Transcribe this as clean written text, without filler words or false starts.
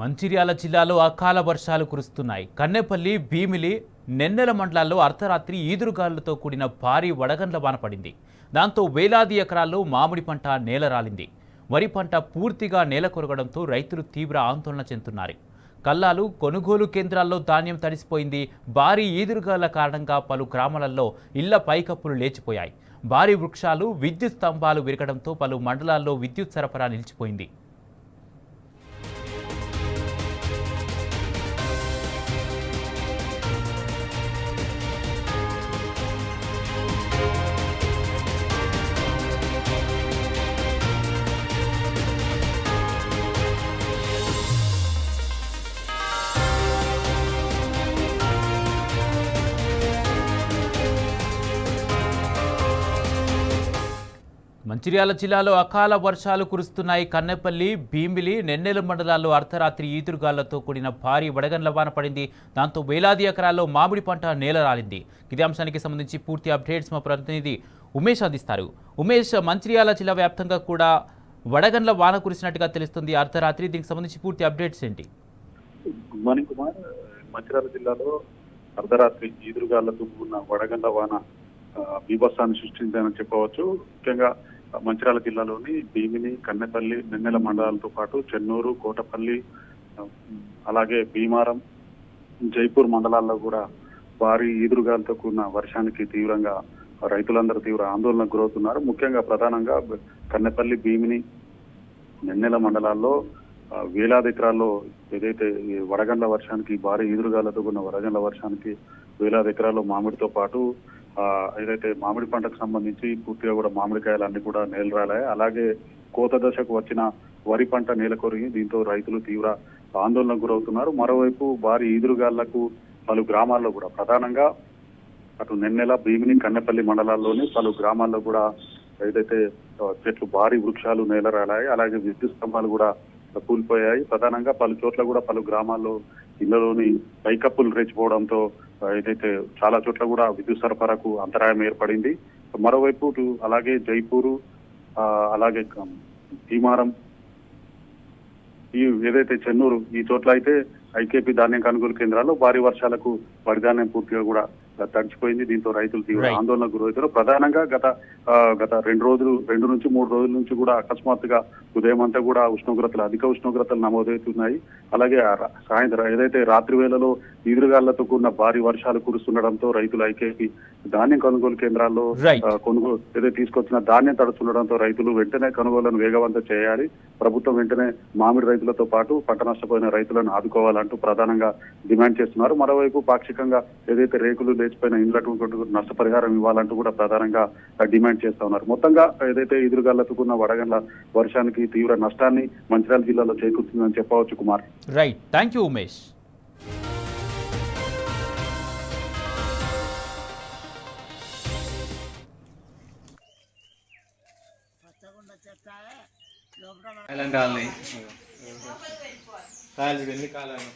మంచిర్యాల జిల్లాలో అకాల వర్షాలు కురుస్తున్నాయి. కన్నెపల్లి, భీమిలి, నెన్నెల మండలాల్లో అర్ధరాత్రి ఈదురుగాలులతో కూడిన భారీ వడగండ్ల వాన పడింది. దాంతో వేలాది ఎకరాల్లో మామిడి పంట నేలరాలింది. వరి పంట పూర్తిగా నేలకొరగడంతో రైతులు తీవ్ర ఆందోళన చెందుతున్నారు. కల్లాలు, కొనుగోలు కేంద్రాల్లో ధాన్యం తడిసిపోయింది. భారీ ఈదురుగాల కారణంగా పలు గ్రామాలలో ఇళ్ల పైకప్పులు లేచిపోయాయి. భారీ వృక్షాలు, విద్యుత్ స్తంభాలు విరగడంతో పలు మండలాల్లో విద్యుత్ సరఫరా నిలిచిపోయింది. మంచిర్యాల జిల్లాలో అకాల వర్షాలు కురుస్తున్నాయి. కన్నెపల్లి, భీమిలి, నెన్నెల మండలాల్లో అర్ధరాత్రి ఈదురుగాళ్లతో కూడిన భారీ వడగండ్ల వాన పడింది. దాంతో వేలాది ఎకరాల్లో మామిడి పంట నేలరాలింది. ఇదే అంశానికి సంబంధించి పూర్తి అప్డేట్స్ మా ప్రతినిధి ఉమేష్ అందిస్తారు. ఉమేష్, మంచిర్యాల జిల్లా వ్యాప్తంగా కూడా వడగండ్ల వాన కురిసినట్టుగా తెలుస్తుంది అర్ధరాత్రి. దీనికి సంబంధించి పూర్తి అప్డేట్స్ ఏంటి? గుడ్ కుమార్, మంచిర్యాల జిల్లాలో అర్ధరాత్రి ఈదురుగాళ్లతో కూడిన వడగండ్ల వాన బీభత్సాన్ని సృష్టించాలని చెప్పవచ్చు. ముఖ్యంగా మంచిర్యాల జిల్లాలోని భీమిని, కన్నెపల్లి, నెన్నెల మండలాలతో పాటు చెన్నూరు, కోటపల్లి, అలాగే భీమారం, జైపూర్ మండలాల్లో కూడా భారీ ఈదురుగాలతో కూడిన వర్షానికి తీవ్రంగా రైతులందరూ తీవ్ర ఆందోళనకు గురవుతున్నారు. ముఖ్యంగా ప్రధానంగా కన్నెపల్లి, భీమిని, నెన్నెల మండలాల్లో వేలాది ఎకరాల్లో ఏదైతే వడగండ్ల వర్షానికి, భారీ ఈదురుగాలతో కూడిన వడగండ్ల వర్షానికి వేలాది ఎకరాల్లో మామిడితో పాటు ఏదైతే మామిడి పంటకు సంబంధించి పూర్తిగా కూడా మామిడికాయలన్నీ కూడా నేలరాలాయి. అలాగే కోత దశకు వచ్చిన వరి పంట నేలకొరిగి దీంతో రైతులు తీవ్ర ఆందోళనకు గురవుతున్నారు. మరోవైపు భారీ ఈదురుగాళ్లకు పలు గ్రామాల్లో కూడా ప్రధానంగా అటు నెన్నెల, భీమిని, కన్నెపల్లి మండలాల్లోని పలు గ్రామాల్లో కూడా ఏదైతే చెట్లు, భారీ వృక్షాలు నేలరాలాయి. అలాగే విద్యుత్ స్తంభాలు కూడా కూలిపోయాయి. ప్రధానంగా పలు చోట్ల కూడా పలు గ్రామాల్లో ఇళ్లలోని పైకప్పులు రెచ్చిపోవడంతో ఏదైతే చాలా చోట్ల కూడా విద్యుత్ సరఫరాకు అంతరాయం ఏర్పడింది. మరోవైపు అలాగే జైపూరు, అలాగే భీమారం, ఈ ఏదైతే చెన్నూరు, ఈ చోట్ల అయితే ఐకేపీ ధాన్యం కొనుగోలు కేంద్రాల్లో భారీ వర్షాలకు వరి ధాన్యం పూర్తిగా కూడా తడిచిపోయింది. దీంతో రైతులు తీవ్ర ఆందోళనకు గురవుతారు. ప్రధానంగా గత 2 నుంచి 3 రోజుల నుంచి కూడా అకస్మాత్తుగా ఉదయం అంతా కూడా అధిక ఉష్ణోగ్రతలు నమోదవుతున్నాయి. అలాగే సాయంత్రం ఏదైతే రాత్రి వేళలో ఈదురుగాళ్లతో కూడిన భారీ వర్షాలు కురుస్తుండడంతో రైతులు ఐకేపీ ధాన్యం కొనుగోలు కేంద్రాల్లో ఏదైతే తీసుకొచ్చిన ధాన్యం తడుస్తుండడంతో రైతులు వెంటనే కొనుగోళ్లను వేగవంతం చేయాలి. ప్రభుత్వం వెంటనే మామిడి రైతులతో పాటు పంట నష్టపోయిన రైతులను ఆదుకోవాలంటూ ప్రధానంగా డిమాండ్ చేస్తున్నారు. మరోవైపు పాక్షికంగా ఏదైతే రేకులు లేచిపోయిన ఇండ్లకు నష్టపరిహారం ఇవ్వాలంటూ కూడా ప్రధానంగా డిమాండ్ చేస్తా ఉన్నారు. మొత్తంగా ఏదైతే ఎదురుగాళ్లతో కూడిన వడగండ్ల వర్షానికి తీవ్ర నష్టాన్ని మంచిర్యాల జిల్లాలో చేకూరుతుందని చెప్పవచ్చు. Kumar, right, thank you Umesh. కాయలు ఎన్ని కాలాలు